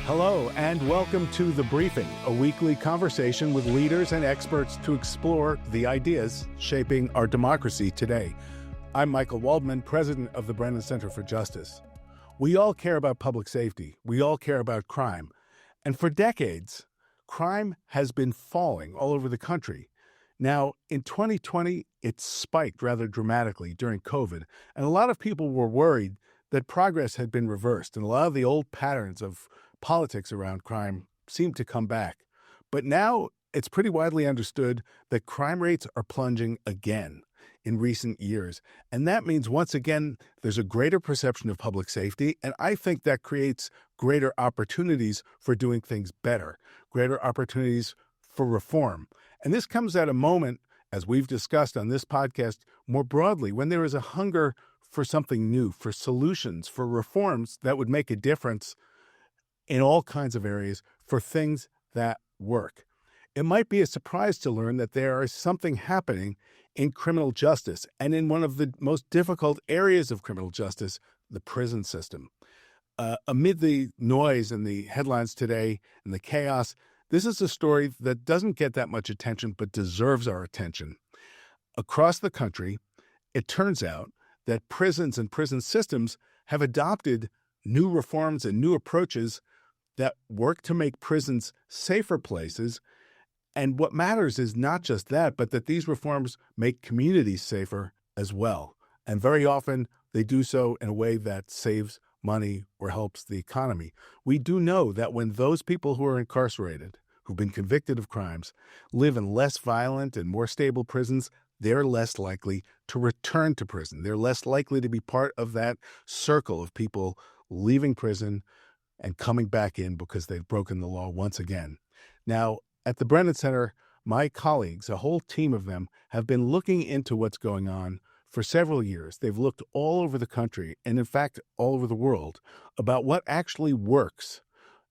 Hello and welcome to The Briefing, a weekly conversation with leaders and experts to explore the ideas shaping our democracy today. I'm Michael Waldman, president of the Brennan Center for Justice. We all care about public safety. We all care about crime. And for decades, crime has been falling all over the country. Now, in 2020, it spiked rather dramatically during COVID, and a lot of people were worried that progress had been reversed, and a lot of the old patterns of politics around crime seemed to come back. But now it's pretty widely understood that crime rates are plunging again in recent years. And that means, once again, there's a greater perception of public safety, and I think that creates greater opportunities for doing things better, greater opportunities for reform. And this comes at a moment, as we've discussed on this podcast more broadly, when there is a hunger for something new, for solutions, for reforms that would make a difference in all kinds of areas, for things that work. It might be a surprise to learn that there is something happening in criminal justice, and in one of the most difficult areas of criminal justice, the prison system. Amid the noise and the headlines today and the chaos, this is a story that doesn't get that much attention but deserves our attention. Across the country, it turns out that prisons and prison systems have adopted new reforms and new approaches that work to make prisons safer places. And what matters is not just that, but that these reforms make communities safer as well. And very often they do so in a way that saves money or helps the economy. We do know that when those people who are incarcerated, who've been convicted of crimes, live in less violent and more stable prisons, they're less likely to return to prison. They're less likely to be part of that circle of people leaving prison and coming back in because they've broken the law once again. Now, at the Brennan Center, my colleagues, a whole team of them, have been looking into what's going on for several years. They've looked all over the country, and in fact, all over the world, about what actually works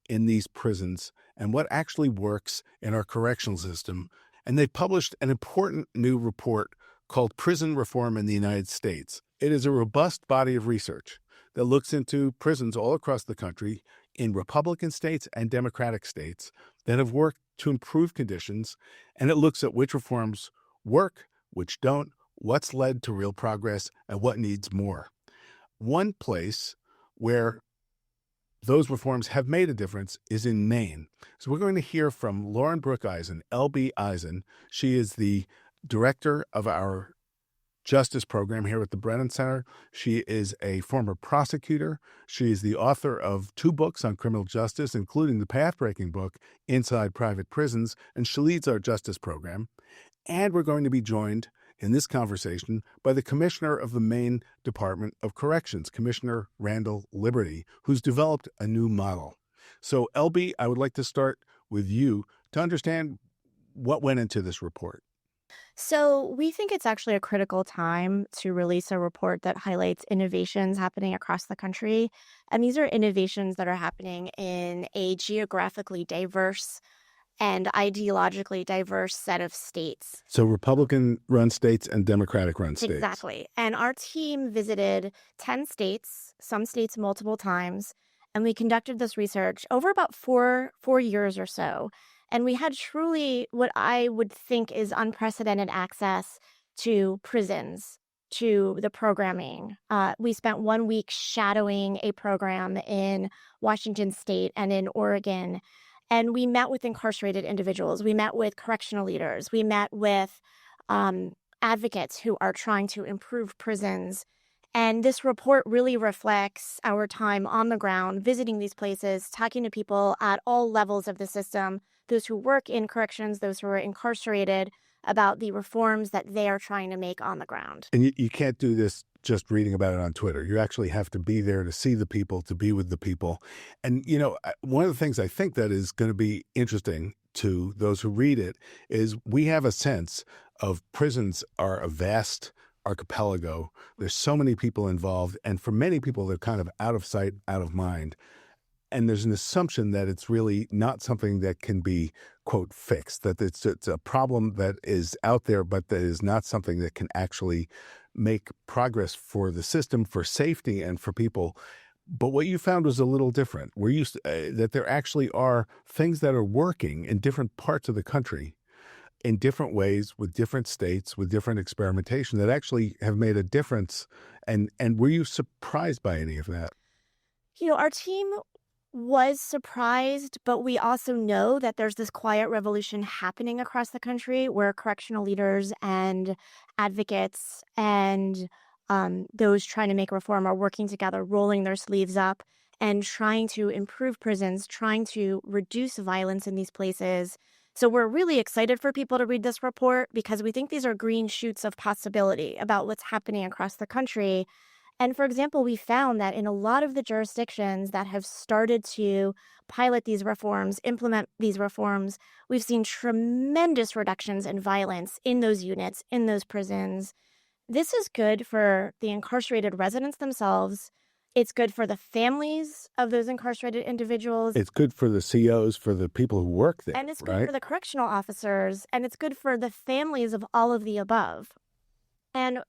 in these prisons and what actually works in our correctional system. And they published an important new report called Prison Reform in the United States. It is a robust body of research that looks into prisons all across the country in Republican states and Democratic states that have worked to improve conditions, and it looks at which reforms work, which don't, what's led to real progress, and what needs more. One place where those reforms have made a difference is in Maine. So we're going to hear from Lauren Brooke Eisen, LB Eisen. She is the director of our justice program here at the Brennan Center. She is a former prosecutor. She is the author of 2 books on criminal justice, including the path-breaking book, Inside Private Prisons, and she leads our justice program. And we're going to be joined in this conversation by the Commissioner of the Maine Department of Corrections, Commissioner Randall Liberty, who's developed a new model. So, LB, I would like to start with you to understand what went into this report. So we think it's actually a critical time to release a report that highlights innovations happening across the country. And these are innovations that are happening in a geographically diverse and ideologically diverse set of states. So Republican-run states and Democratic-run states. Exactly. And our team visited 10 states, some states multiple times, and we conducted this research over about four years or so. And we had truly what I would think is unprecedented access to prisons, to the programming. We spent 1 week shadowing a program in Washington State and in Oregon. And we met with incarcerated individuals. We met with correctional leaders. We met with advocates who are trying to improve prisons. And this report really reflects our time on the ground, visiting these places, talking to people at all levels of the system, those who work in corrections, those who are incarcerated, about the reforms that they are trying to make on the ground. And you can't do this just reading about it on Twitter. You actually have to be there to see the people, to be with the people. And, you know, one of the things I think that is going to be interesting to those who read it is we have a sense of prisons are a vast archipelago. There's so many people involved. And for many people, they're kind of out of sight, out of mind. And there's an assumption that it's really not something that can be, quote, fixed, that it's a problem that is out there, but that is not something that can actually make progress for the system, for safety, and for people. But what you found was a little different. We're used to, that there actually are things that are working in different parts of the country in different ways with different states, with different experimentation that actually have made a difference. And were you surprised by any of that? Our team was surprised, but we also know that there's this quiet revolution happening across the country where correctional leaders and advocates and those trying to make reform are working together, rolling their sleeves up and trying to improve prisons, trying to reduce violence in these places. So we're really excited for people to read this report because we think these are green shoots of possibility about what's happening across the country. And for example, we found that in a lot of the jurisdictions that have started to pilot these reforms, implement these reforms, we've seen tremendous reductions in violence in those units, in those prisons. This is good for the incarcerated residents themselves. It's good for the families of those incarcerated individuals. It's good for the COs, for the people who work there, And it's good right? for the correctional officers, and it's good for the families of all of the above. And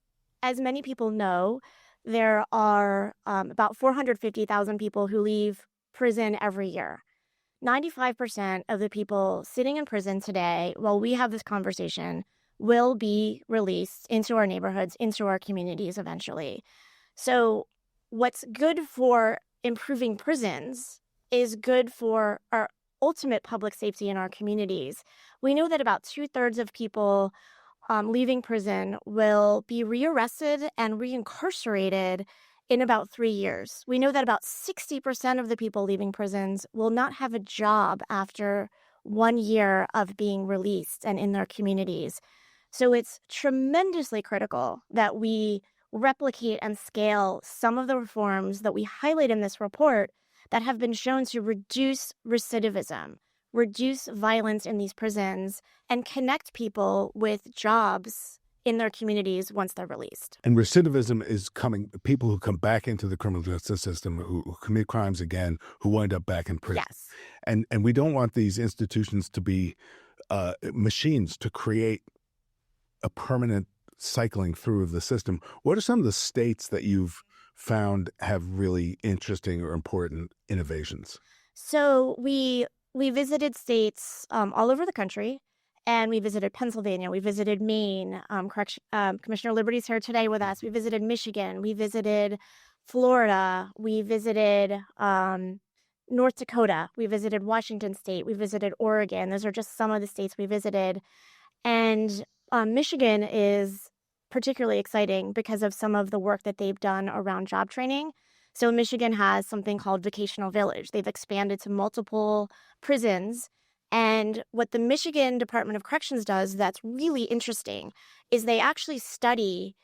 as many people know, there are about 450,000 people who leave prison every year. 95% of the people sitting in prison today, while we have this conversation, will be released into our neighborhoods, into our communities eventually. So what's good for improving prisons is good for our ultimate public safety in our communities. We know that about 2/3 of people leaving prison will be rearrested and reincarcerated in about 3 years. We know that about 60% of the people leaving prisons will not have a job after 1 year of being released and in their communities. So it's tremendously critical that we replicate and scale some of the reforms that we highlight in this report that have been shown to reduce recidivism, reduce violence in these prisons, and connect people with jobs in their communities once they're released. And recidivism is coming, people who come back into the criminal justice system, who commit crimes again, who wind up back in prison. Yes. And we don't want these institutions to be machines to create a permanent cycling through of the system. What are some of the states that you've found have really interesting or important innovations? So we visited states all over the country, and we visited Pennsylvania. We visited Maine. Commissioner Liberty's here today with us. We visited Michigan. We visited Florida. We visited North Dakota. We visited Washington State. We visited Oregon. Those are just some of the states we visited. And Michigan is particularly exciting because of some of the work that they've done around job training. So Michigan has something called Vocational Village. They've expanded to multiple prisons. And what the Michigan Department of Corrections does that's really interesting is they actually study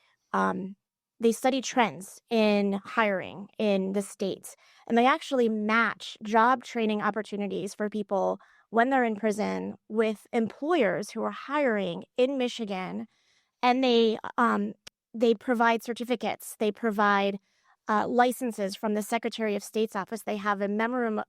trends in hiring in the states. And they actually match job training opportunities for people when they're in prison with employers who are hiring in Michigan. And they provide certificates. They provide licenses from the Secretary of State's office. They have a memorandum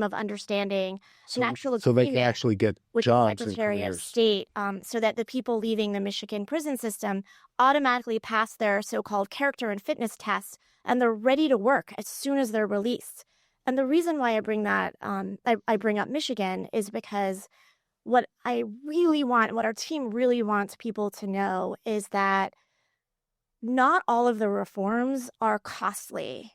of understanding, an actual so they can actually get with jobs the and Secretary of careers. State, so that the people leaving the Michigan prison system automatically pass their so-called character and fitness tests, and they're ready to work as soon as they're released. And the reason why I bring that, I bring up Michigan is because what I really want, what our team really wants people to know is that not all of the reforms are costly.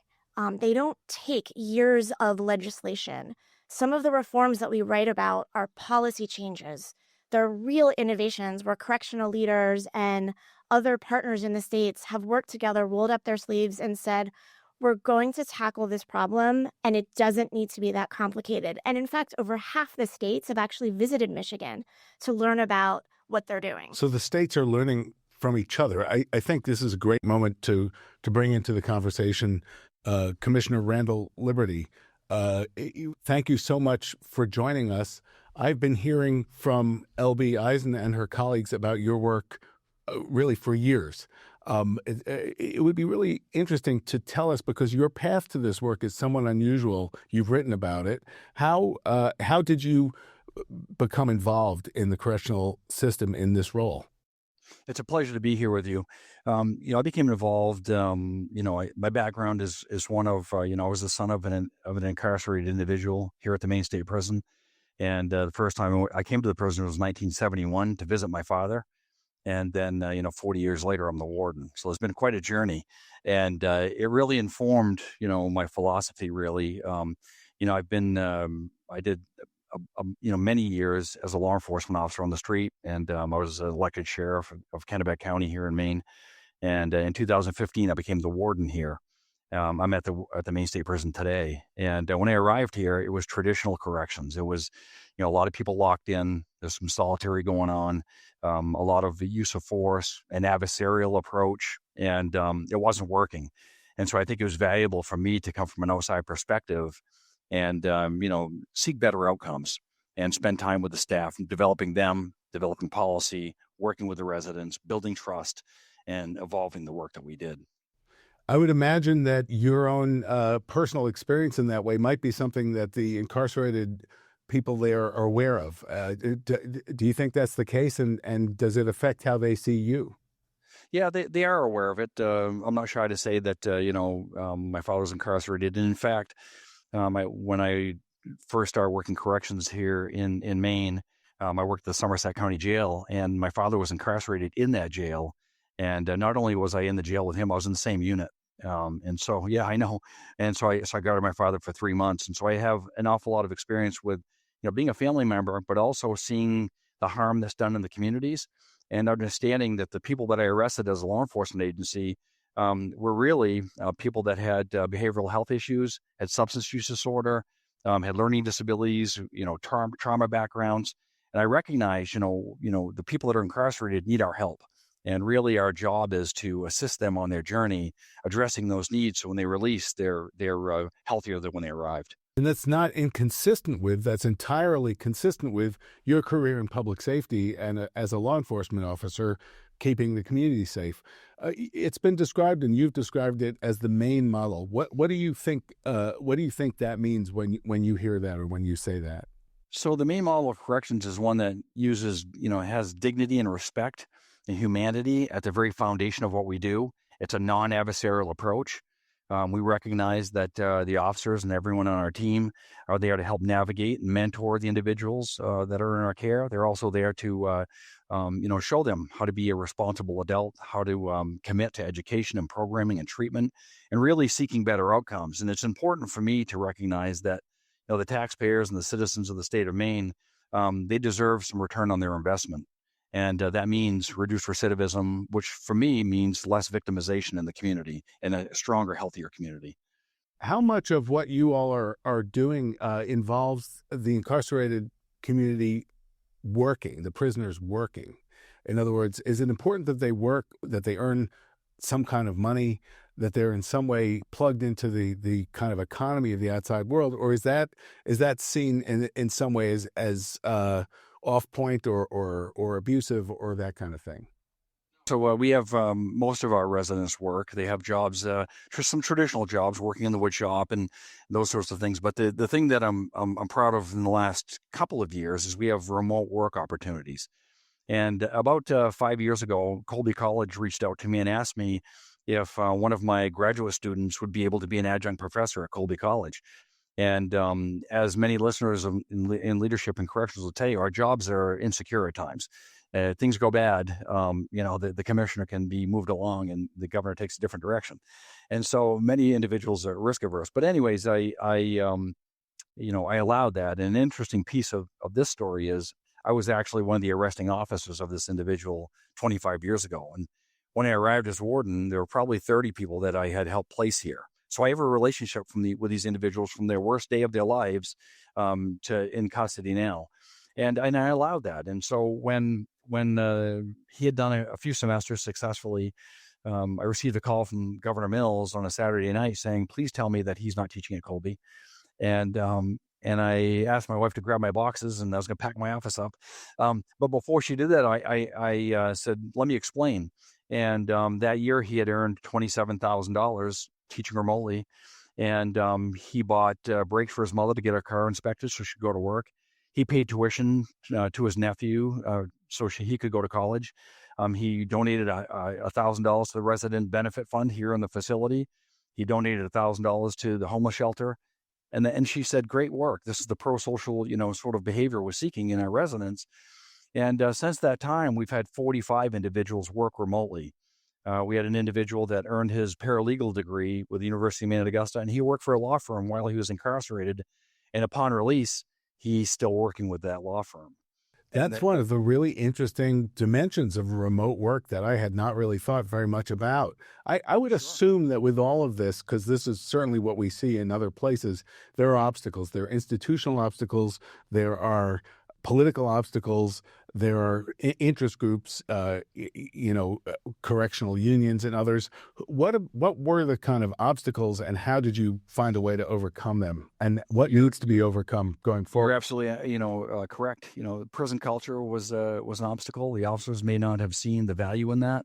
They don't take years of legislation. Some of the reforms that we write about are policy changes. They're real innovations where correctional leaders and other partners in the states have worked together, rolled up their sleeves, and said, we're going to tackle this problem, and it doesn't need to be that complicated. And in fact, over half the states have actually visited Michigan to learn about what they're doing. So the states are learning from each other. I think this is a great moment to bring into the conversation Commissioner Randall Liberty. Thank you so much for joining us. I've been hearing from LB Eisen and her colleagues about your work really for years. It would be really interesting to tell us, because your path to this work is somewhat unusual. You've written about it. How did you become involved in the correctional system in this role? It's a pleasure to be here with you. I became involved. My background is one of I was the son of an incarcerated individual here at the Maine State Prison, and the first time I came to the prison was 1971 to visit my father, and then 40 years later I'm the warden. So it's been quite a journey, and it really informed my philosophy. Really, I did many years as a law enforcement officer on the street, and I was elected sheriff of Kennebec County here in Maine. And in 2015, I became the warden here. I'm at the Maine State Prison today, and when I arrived here, it was traditional corrections. It was, a lot of people locked in. There's some solitary going on, a lot of the use of force, an adversarial approach, and it wasn't working. And so I think it was valuable for me to come from an outside perspective and seek better outcomes and spend time with the staff, developing them, developing policy, working with the residents, building trust, and evolving the work that we did. I would imagine that your own personal experience in that way might be something that the incarcerated people there are aware of. Do you think that's the case, and does it affect how they see you? Yeah, they are aware of it. I'm not shy to say that, my father was incarcerated. And in fact, when I first started working corrections here in Maine, I worked at the Somerset County Jail, and my father was incarcerated in that jail. And not only was I in the jail with him, I was in the same unit. And so, yeah, I know. And so I guarded my father for 3 months. And so I have an awful lot of experience with, being a family member, but also seeing the harm that's done in the communities and understanding that the people that I arrested as a law enforcement agency were really people that had behavioral health issues, had substance use disorder, had learning disabilities, trauma backgrounds. And I recognize, the people that are incarcerated need our help. And really our job is to assist them on their journey, addressing those needs. So when they release, they're healthier than when they arrived. And that's not inconsistent with, that's entirely consistent with your career in public safety and as a law enforcement officer, keeping the community safe. It's been described, and you've described it as the Maine model. What do you think? What do you think that means when you hear that or when you say that? So the Maine model of corrections is one that uses, has dignity and respect and humanity at the very foundation of what we do. It's a non-adversarial approach. We recognize that the officers and everyone on our team are there to help navigate and mentor the individuals that are in our care. They're also there to, show them how to be a responsible adult, how to commit to education and programming and treatment, and really seeking better outcomes. And it's important for me to recognize that, the taxpayers and the citizens of the state of Maine, they deserve some return on their investment. And that means reduced recidivism, which for me means less victimization in the community and a stronger, healthier community. How much of what you all are doing involves the incarcerated community working, the prisoners working? In other words, is it important that they work, that they earn some kind of money, that they're in some way plugged into the kind of economy of the outside world, or is that seen in some ways as off point or abusive or that kind of thing? So we have most of our residents work. They have jobs, some traditional jobs, working in the wood shop and those sorts of things. But the thing that I'm proud of in the last couple of years is we have remote work opportunities. And about 5 years ago, Colby College reached out to me and asked me if one of my graduate students would be able to be an adjunct professor at Colby College. And as many listeners in leadership and corrections will tell you, our jobs are insecure at times. Things go bad, the commissioner can be moved along and the governor takes a different direction. And so many individuals are risk averse. But anyways, I allowed that. And an interesting piece of this story is I was actually one of the arresting officers of this individual 25 years ago. And when I arrived as warden, there were probably 30 people that I had helped place here. So I have a relationship with these individuals from their worst day of their lives to in custody now. And I allowed that. And so when he had done a few semesters successfully, I received a call from Governor Mills on a Saturday night saying, please tell me that he's not teaching at Colby. And I asked my wife to grab my boxes and I was going to pack my office up. But before she did that, I said, let me explain. And that year he had earned $27,000 teaching remotely. And he bought brakes for his mother to get her car inspected so she could go to work. He paid tuition to his nephew so he could go to college. He donated $1,000 to the resident benefit fund here in the facility. He donated $1,000 to the homeless shelter. And she said, great work. This is the pro-social, sort of behavior we're seeking in our residents. And since that time, we've had 45 individuals work remotely. We had an individual that earned his paralegal degree with the University of Maine at Augusta, and he worked for a law firm while he was incarcerated. And upon release, he's still working with that law firm. That's one of the really interesting dimensions of remote work that I had not really thought very much about. I would assume that with all of this, because this is certainly what we see in other places, there are obstacles. There are institutional obstacles. There are political obstacles. There are interest groups, correctional unions and others. What were the kind of obstacles, and how did you find a way to overcome them? And what needs to be overcome going forward? You're absolutely, correct. Prison culture was an obstacle. The officers may not have seen the value in that.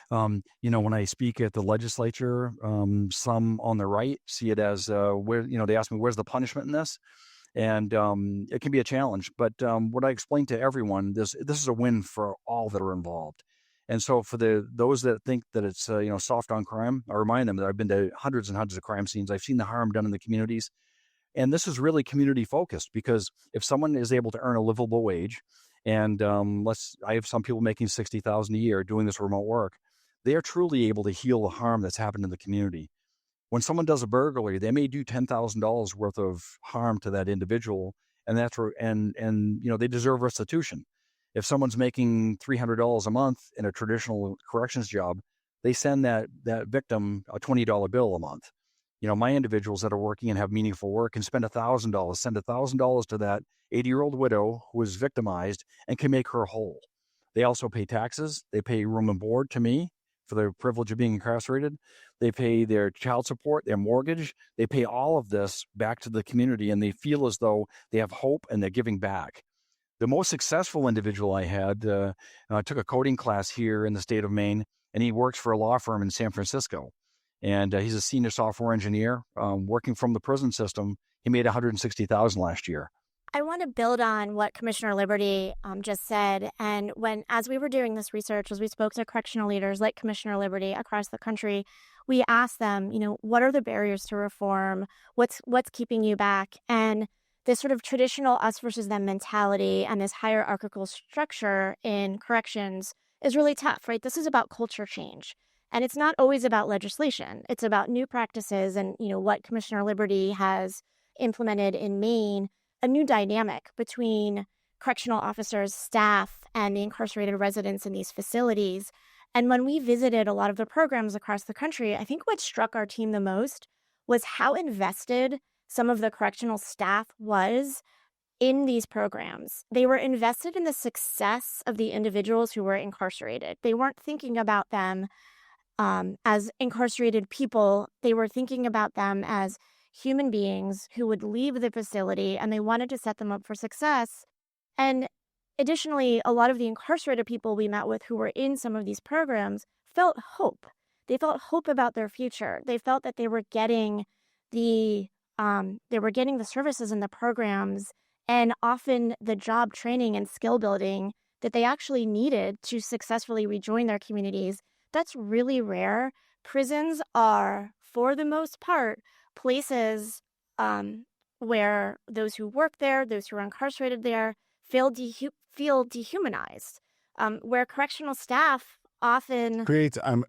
When I speak at the legislature, some on the right see it as they ask me, where's the punishment in this? And it can be a challenge. But what I explain to everyone, this is a win for all that are involved. And so for those that think that it's soft on crime, I remind them that I've been to hundreds and hundreds of crime scenes. I've seen the harm done in the communities. And this is really community focused, because if someone is able to earn a livable wage, and I have some people making $60,000 a year doing this remote work, they are truly able to heal the harm that's happened in the community. When someone does a burglary, they may do $10,000 worth of harm to that individual, and they deserve restitution. If someone's making $300 a month in a traditional corrections job, they send that victim a $20 bill a month. My individuals that are working and have meaningful work can spend $1,000, send $1,000 to that 80-year-old widow who was victimized and can make her whole. They also pay taxes. They pay room and board to me for the privilege of being incarcerated. They pay their child support, their mortgage. They pay all of this back to the community, and they feel as though they have hope and they're giving back. The most successful individual I had took a coding class here in the state of Maine, and he works for a law firm in San Francisco. And he's a senior software engineer working from the prison system. He made $160,000 last year. I want to build on what Commissioner Liberty just said. And as we were doing this research, as we spoke to correctional leaders like Commissioner Liberty across the country, we asked them, what are the barriers to reform? What's keeping you back? And this sort of traditional us versus them mentality and this hierarchical structure in corrections is really tough, right? This is about culture change. And it's not always about legislation. It's about new practices and, what Commissioner Liberty has implemented in Maine, a new dynamic between correctional officers, staff, and the incarcerated residents in these facilities. And when we visited a lot of the programs across the country, I think what struck our team the most was how invested some of the correctional staff was in these programs. They were invested in the success of the individuals who were incarcerated. They weren't thinking about them as incarcerated people. They were thinking about them as human beings who would leave the facility, and they wanted to set them up for success. And additionally, a lot of the incarcerated people we met with who were in some of these programs felt hope. They felt hope about their future. They felt that they were getting the services and the programs, and often the job training and skill building that they actually needed to successfully rejoin their communities. That's really rare. Prisons are, for the most part, places where those who work there, those who are incarcerated there, feel dehumanized. Where correctional staff often creates, I'm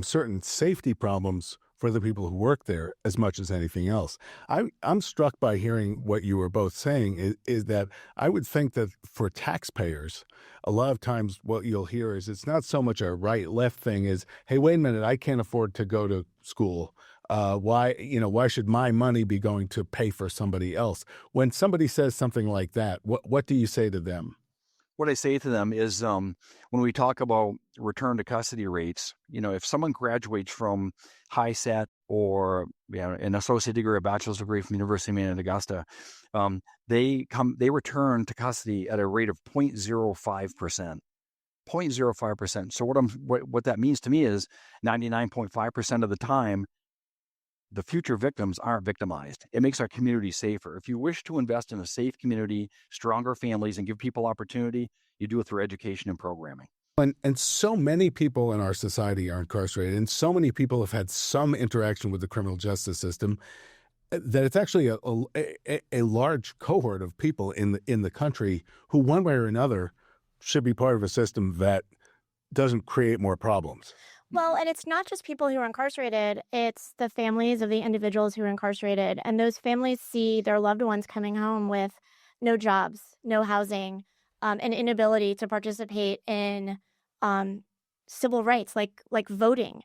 certain, safety problems for the people who work there as much as anything else. I'm struck by hearing what you were both saying is that I would think that for taxpayers, a lot of times what you'll hear is it's not so much a right-left thing as, hey, wait a minute, I can't afford to go to school. Why should my money be going to pay for somebody else? When somebody says something like that, what do you say to them? What I say to them is when we talk about return to custody rates, if someone graduates from high set or an associate degree or a bachelor's degree from University of Maine at Augusta, they return to custody at a rate of 0.05%. 0.05%. So what that means to me is 99.5% of the time, the future victims aren't victimized. It makes our community safer. If you wish to invest in a safe community, stronger families, and give people opportunity, you do it through education and programming. And so many people in our society are incarcerated, and so many people have had some interaction with the criminal justice system that it's actually a large cohort of people in the country who, one way or another, should be part of a system that doesn't create more problems. Well, and it's not just people who are incarcerated, it's the families of the individuals who are incarcerated. And those families see their loved ones coming home with no jobs, no housing, an inability to participate in civil rights like voting.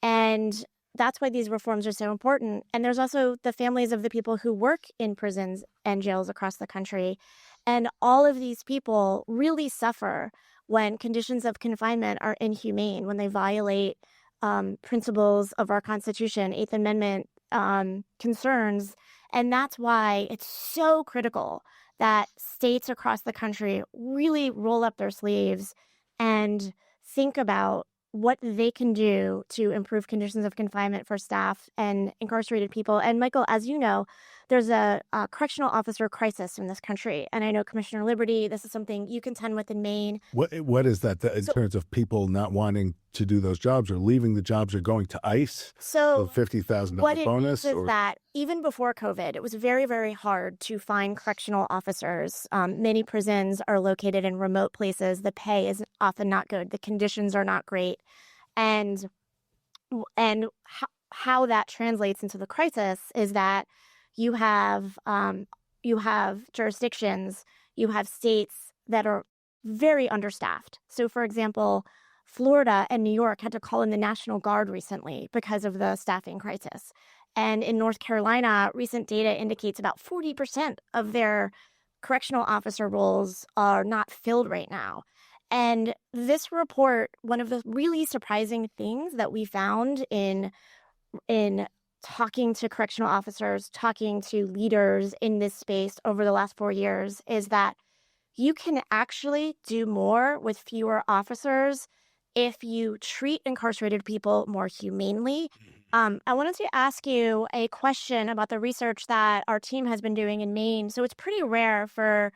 And that's why these reforms are so important. And there's also the families of the people who work in prisons and jails across the country. And all of these people really suffer when conditions of confinement are inhumane, when they violate principles of our Constitution, Eighth Amendment concerns. And that's why it's so critical that states across the country really roll up their sleeves and think about what they can do to improve conditions of confinement for staff and incarcerated people. And Michael, as you know, there's a correctional officer crisis in this country. And I know Commissioner Liberty, this is something you contend with in Maine. What is that in terms of people not wanting to do those jobs or leaving the jobs or going to ICE? So $50,000 what it bonus? means is that even before COVID, it was very, very hard to find correctional officers. Many prisons are located in remote places. The pay is often not good. The conditions are not great. And how that translates into the crisis is that you have jurisdictions, you have states that are very understaffed. So, for example, Florida and New York had to call in the National Guard recently because of the staffing crisis. And in North Carolina, recent data indicates about 40% of their correctional officer roles are not filled right now. And this report, one of the really surprising things that we found in talking to correctional officers, talking to leaders in this space over the last 4 years, is that you can actually do more with fewer officers if you treat incarcerated people more humanely. I wanted to ask you a question about the research that our team has been doing in Maine. So it's pretty rare for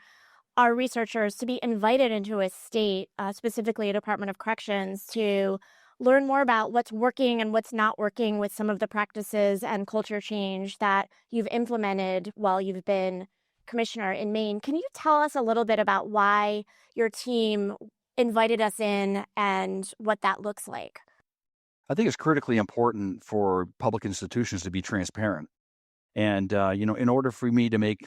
our researchers to be invited into a state, specifically a Department of Corrections, to learn more about what's working and what's not working with some of the practices and culture change that you've implemented while you've been commissioner in Maine. Can you tell us a little bit about why your team invited us in and what that looks like? I think it's critically important for public institutions to be transparent. And, in order for me to make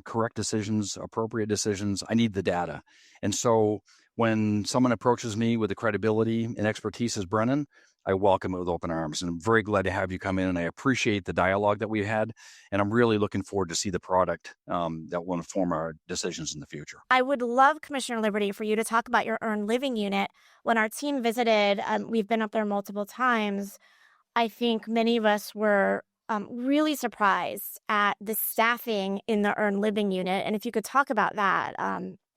correct decisions, appropriate decisions, I need the data. And so when someone approaches me with the credibility and expertise as Brennan, I welcome it with open arms. And I'm very glad to have you come in. And I appreciate the dialogue that we've had. And I'm really looking forward to see the product that will inform our decisions in the future. I would love, Commissioner Liberty, for you to talk about your earned living unit. When our team visited, we've been up there multiple times. I think many of us were really surprised at the staffing in the earned living unit. And if you could talk about that,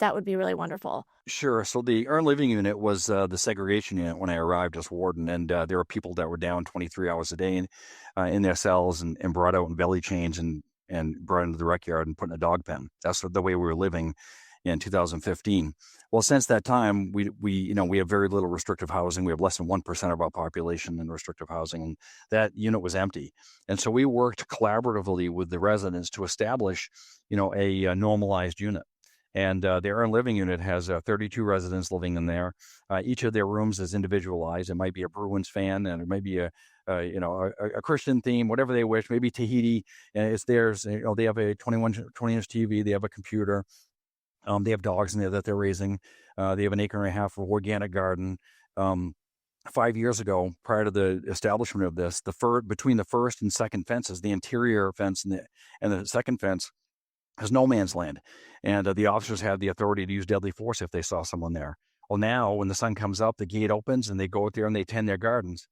that would be really wonderful. Sure. So the earned living unit was the segregation unit when I arrived as warden. And there were people that were down 23 hours a day in their cells and brought out in belly chains and brought into the rec yard and put in a dog pen. That's the way we were living in 2015. Well, since that time, we have very little restrictive housing. We have less than 1% of our population in restrictive housing, and that unit was empty. And so we worked collaboratively with the residents to establish, a normalized unit. And the earned living unit has 32 residents living in there. Each of their rooms is individualized. It might be a Bruins fan, and it might be a Christian theme, whatever they wish. Maybe Tahiti, and it's theirs. They have a 20-inch TV. They have a computer. They have dogs in there that they're raising. They have an acre and a half of organic garden. 5 years ago, prior to the establishment of this, between the first and second fences, the interior fence and the second fence is no man's land. And the officers have the authority to use deadly force if they saw someone there. Well, now when the sun comes up, the gate opens and they go out there and they tend their gardens.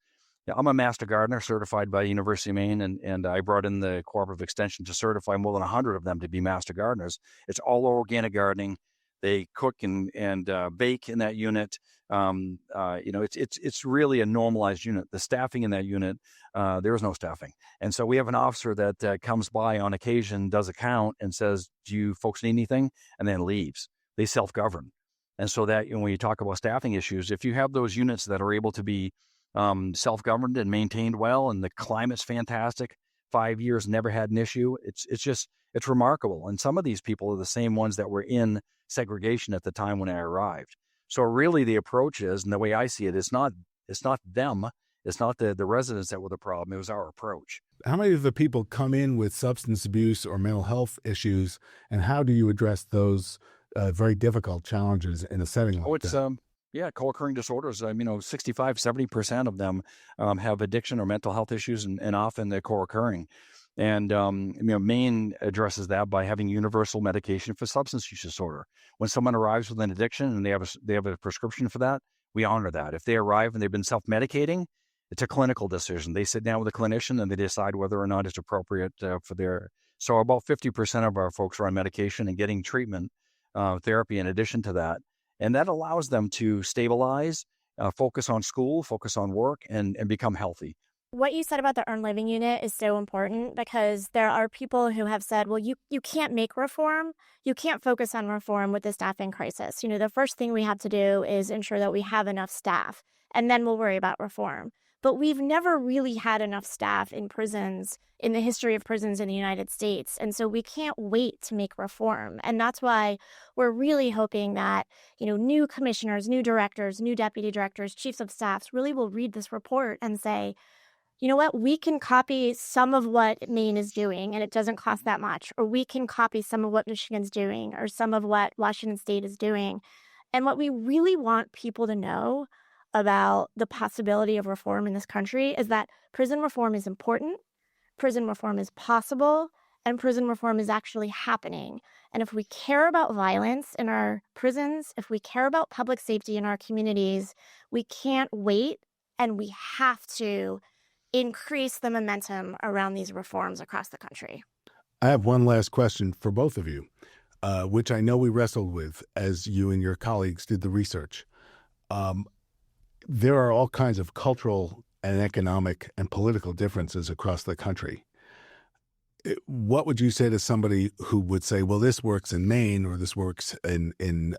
Now, I'm a master gardener certified by the University of Maine, and I brought in the Cooperative Extension to certify more than 100 of them to be master gardeners. It's all organic gardening. They cook and bake in that unit. It's really a normalized unit. The staffing in that unit, there is no staffing. And so we have an officer that comes by on occasion, does a count and says, "Do you folks need anything?" and then leaves. They self-govern. And so that when you talk about staffing issues, if you have those units that are able to be self-governed and maintained well, and the climate's fantastic, 5 years, never had an issue, it's remarkable. And some of these people are the same ones that were in segregation at the time when I arrived. So really the approach is, and the way I see it, it's not them, it's not the residents that were the problem, it was our approach. How many of the people come in with substance abuse or mental health issues, and how do you address those very difficult challenges in a setting like that? Co-occurring disorders. 65, 70% of them have addiction or mental health issues, and often they're co-occurring. And Maine addresses that by having universal medication for substance use disorder. When someone arrives with an addiction and they have a prescription for that, we honor that. If they arrive and they've been self-medicating, it's a clinical decision. They sit down with a clinician and they decide whether or not it's appropriate for their. So about 50% of our folks are on medication and getting treatment, therapy in addition to that. And that allows them to stabilize, focus on school, focus on work, and become healthy. What you said about the earned living unit is so important, because there are people who have said, well, you can't make reform. You can't focus on reform with the staffing crisis. The first thing we have to do is ensure that we have enough staff, and then we'll worry about reform. But we've never really had enough staff in prisons in the history of prisons in the United States. And so we can't wait to make reform. And that's why we're really hoping that, new commissioners, new directors, new deputy directors, chiefs of staffs really will read this report and say, you know what, we can copy some of what Maine is doing and it doesn't cost that much, or we can copy some of what Michigan's doing or some of what Washington State is doing. And what we really want people to know about the possibility of reform in this country is that prison reform is important, prison reform is possible, and prison reform is actually happening. And if we care about violence in our prisons, if we care about public safety in our communities, we can't wait, and we have to increase the momentum around these reforms across the country. I have one last question for both of you, which I know we wrestled with as you and your colleagues did the research. There are all kinds of cultural and economic and political differences across the country. What would you say to somebody who would say, well, this works in Maine or this works in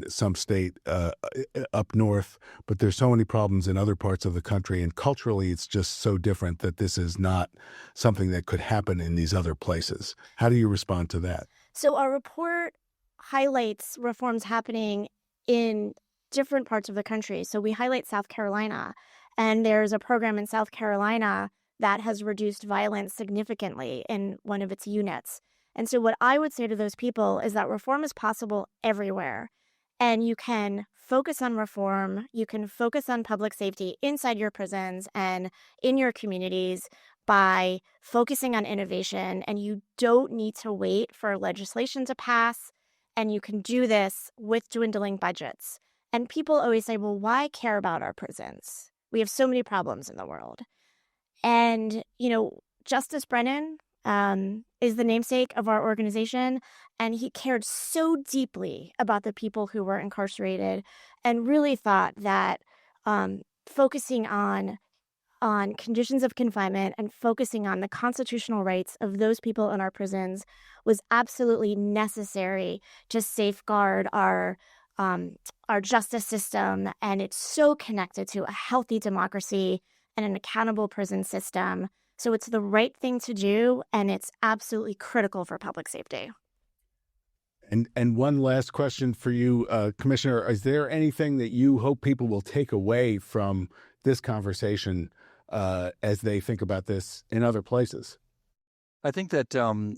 some state up north, but there's so many problems in other parts of the country, and culturally it's just so different that this is not something that could happen in these other places? How do you respond to that? So our report highlights reforms happening in different parts of the country. So we highlight South Carolina, and there's a program in South Carolina that has reduced violence significantly in one of its units. And so what I would say to those people is that reform is possible everywhere. And you can focus on reform, you can focus on public safety inside your prisons and in your communities by focusing on innovation. And you don't need to wait for legislation to pass. And you can do this with dwindling budgets. And people always say, well, why care about our prisons? We have so many problems in the world. And, Justice Brennan is the namesake of our organization, and he cared so deeply about the people who were incarcerated and really thought that focusing on conditions of confinement and focusing on the constitutional rights of those people in our prisons was absolutely necessary to safeguard our justice system. And it's so connected to a healthy democracy and an accountable prison system. So it's the right thing to do, and it's absolutely critical for public safety. And one last question for you, Commissioner. Is there anything that you hope people will take away from this conversation as they think about this in other places? I think that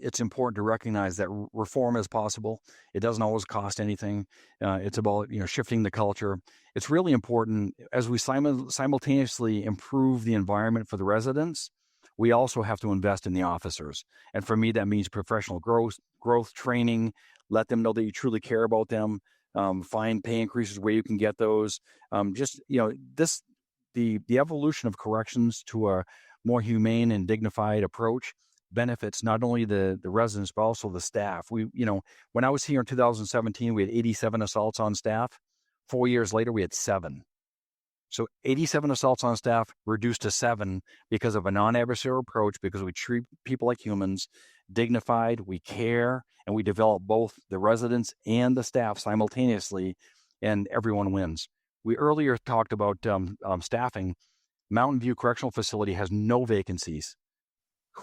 it's important to recognize that reform is possible. It doesn't always cost anything. It's about shifting the culture. It's really important as we simultaneously improve the environment for the residents. We also have to invest in the officers, and for me, that means professional growth training. Let them know that you truly care about them. Find pay increases where you can get those. The evolution of corrections to a more humane and dignified approach benefits not only the residents, but also the staff. When I was here in 2017, we had 87 assaults on staff. 4 years later, we had 7. So 87 assaults on staff reduced to 7 because of a non-adversarial approach, because we treat people like humans, dignified, we care, and we develop both the residents and the staff simultaneously. and everyone wins. We earlier talked about staffing. Mountain View Correctional Facility has no vacancies.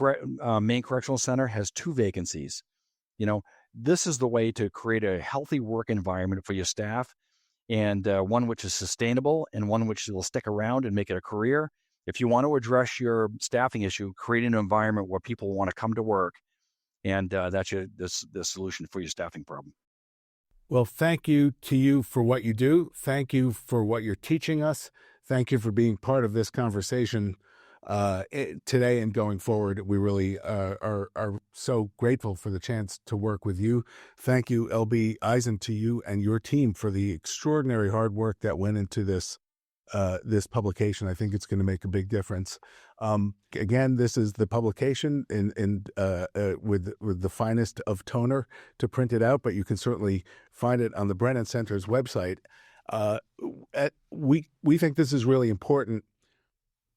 Maine Correctional Center has 2 vacancies. This is the way to create a healthy work environment for your staff, and one which is sustainable and one which will stick around and make it a career. If you want to address your staffing issue, create an environment where people want to come to work, and that's the solution for your staffing problem. Well, thank you to you for what you do. Thank you for what you're teaching us. Thank you for being part of this conversation today and going forward. We really are so grateful for the chance to work with you. Thank you, LB Eisen, to you and your team for the extraordinary hard work that went into this publication. I think it's going to make a big difference. Again, this is the publication with the finest of toner to print it out, but you can certainly find it on the Brennan Center's website. We think this is really important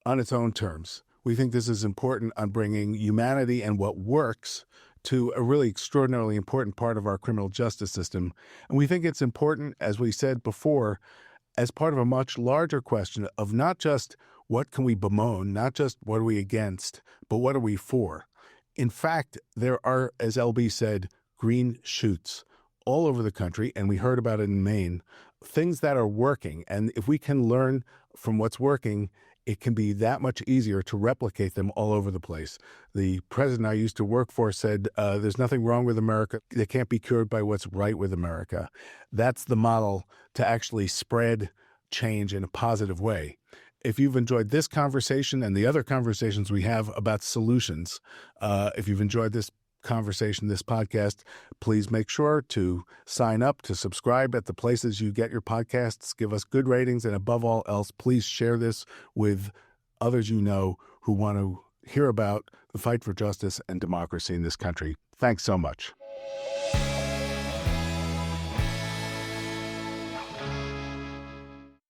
on its own terms. We think this is important on bringing humanity and what works to a really extraordinarily important part of our criminal justice system. And we think it's important, as we said before, as part of a much larger question of not just what can we bemoan, not just what are we against, but what are we for? In fact, there are, as LB said, green shoots all over the country, and we heard about it in Maine, things that are working. And if we can learn from what's working, it can be that much easier to replicate them all over the place. The president I used to work for said, there's nothing wrong with America that can't be cured by what's right with America. That's the model to actually spread change in a positive way. If you've enjoyed this conversation and the other conversations we have about solutions, if you've enjoyed this conversation, this podcast, please make sure to sign up, to subscribe at the places you get your podcasts, give us good ratings, and above all else, please share this with others you know who want to hear about the fight for justice and democracy in this country. Thanks so much.